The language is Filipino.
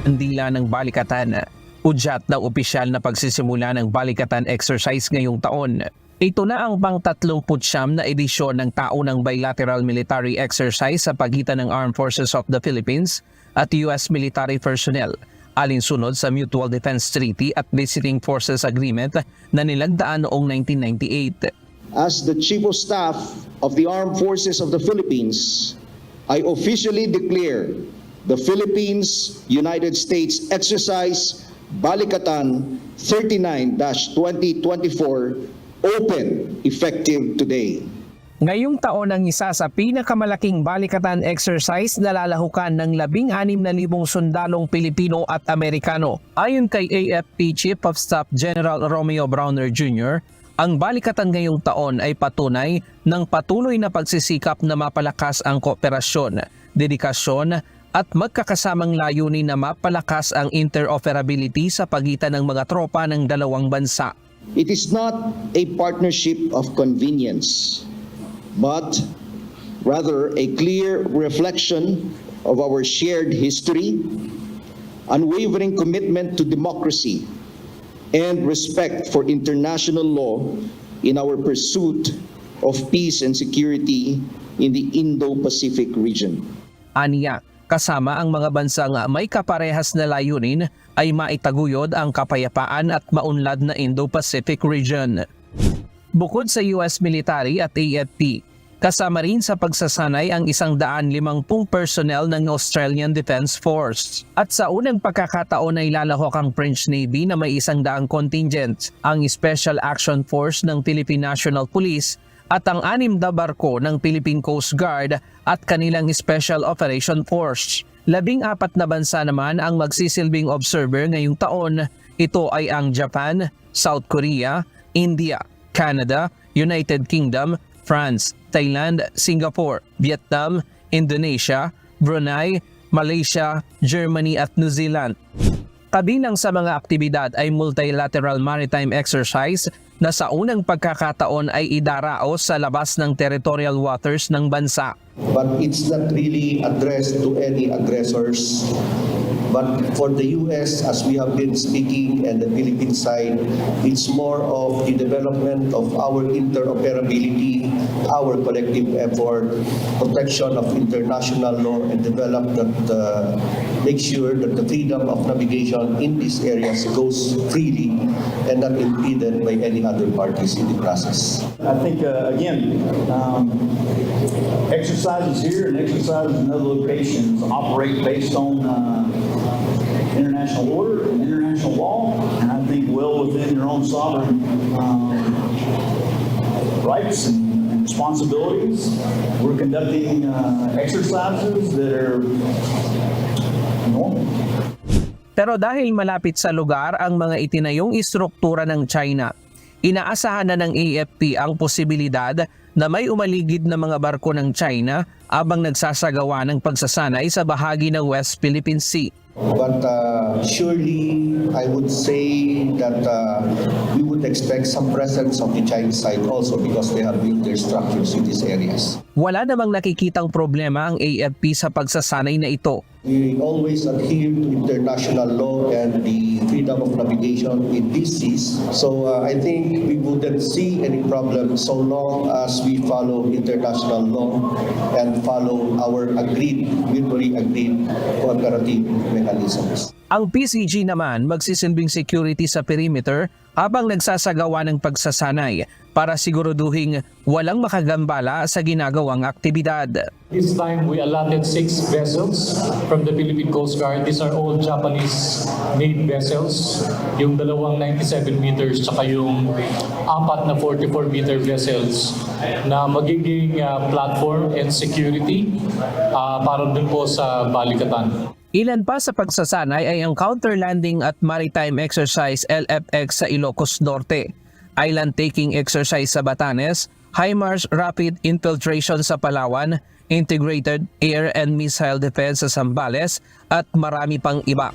Andila ng balikatan. Udyat ng opisyal na pagsisimula ng balikatan exercise ngayong taon. Ito na ang pang-39 na edisyon ng taunang bilateral military exercise sa pagitan ng Armed Forces of the Philippines at US military personnel, alinsunod sa Mutual Defense Treaty at Visiting Forces Agreement na nilagdaan noong 1998. As the Chief of Staff of the Armed Forces of the Philippines, I officially declare the Philippines-United States exercise Balikatan 39-2024 open effective today. Ngayong taon ang isa sa pinakamalaking balikatan exercise na lalahukan ng 16,000 sundalong Pilipino at Amerikano. Ayon kay AFP Chief of Staff General Romeo Browner Jr., ang balikatan ngayong taon ay patunay ng patuloy na pagsisikap na mapalakas ang kooperasyon, dedikasyon at magkakasamang layunin na mapalakas ang interoperability sa pagitan ng mga tropa ng dalawang bansa. It is not a partnership of convenience, but rather a clear reflection of our shared history, unwavering commitment to democracy, and respect for international law in our pursuit of peace and security in the Indo-Pacific region. Aniya, kasama ang mga bansang may kaparehas na layunin ay maitaguyod ang kapayapaan at maunlad na Indo-Pacific region. Bukod sa US military at AFP, kasama rin sa pagsasanay ang 150 personnel ng Australian Defence Force. At sa unang pagkakataon ay lalahok ang French Navy na may 100 contingent, ang Special Action Force ng Philippine National Police at ang 6 na barko ng Philippine Coast Guard at kanilang Special Operation Force. 14 na bansa naman ang magsisilbing observer ngayong taon. Ito ay ang Japan, South Korea, India, Canada, United Kingdom, France, Thailand, Singapore, Vietnam, Indonesia, Brunei, Malaysia, Germany at New Zealand. Kabilang sa mga aktibidad ay multilateral maritime exercise na sa unang pagkakataon ay idaraos sa labas ng territorial waters ng bansa. But it's not really addressed to any aggressors. But for the US, as we have been speaking, and the Philippine side, it's more of the development of our interoperability, our collective effort, protection of international law, and develop that, make sure that the freedom of navigation in these areas goes freely and not impeded by any other parties in the process. I think, again, exercises here and exercises in other locations operate based on international order and international law, and I think well within their own sovereign rights and responsibilities. We're conducting exercises that are normal. Pero dahil malapit sa lugar ang mga itinayong istruktura ng China, inaasahan na ng AFP ang posibilidad na may umaligid na mga barko ng China habang nagsasagawa ng pagsasanay sa bahagi ng West Philippine Sea. But surely, I would say that we would expect some presence of the Chinese side also because they have built their structures in these areas. Wala namang nakikitang problema ang AFP sa pagsasanay na ito. We always adhere to international law and the freedom of navigation in these seas. So I think we wouldn't see any problem so long as we follow international law and follow our mutually agreed cooperative mechanisms. Ang PCG naman magsisilbing security sa perimeter habang nagsasagawa ng pagsasanay para siguraduhing walang makagambala sa ginagawang aktibidad. This time we allotted 6 vessels from the Philippine Coast Guard. These are all Japanese-made vessels. Yung dalawang 97 meters tsaka yung 4 na 44-meter vessels na magiging platform and security para dun po sa balikatan. Ilan pa sa pagsasanay ay ang Counter Landing at Maritime Exercise LFX sa Ilocos Norte, Island Taking Exercise sa Batanes, HIMARS Rapid Infiltration sa Palawan, Integrated Air and Missile Defense sa Zambales at marami pang iba.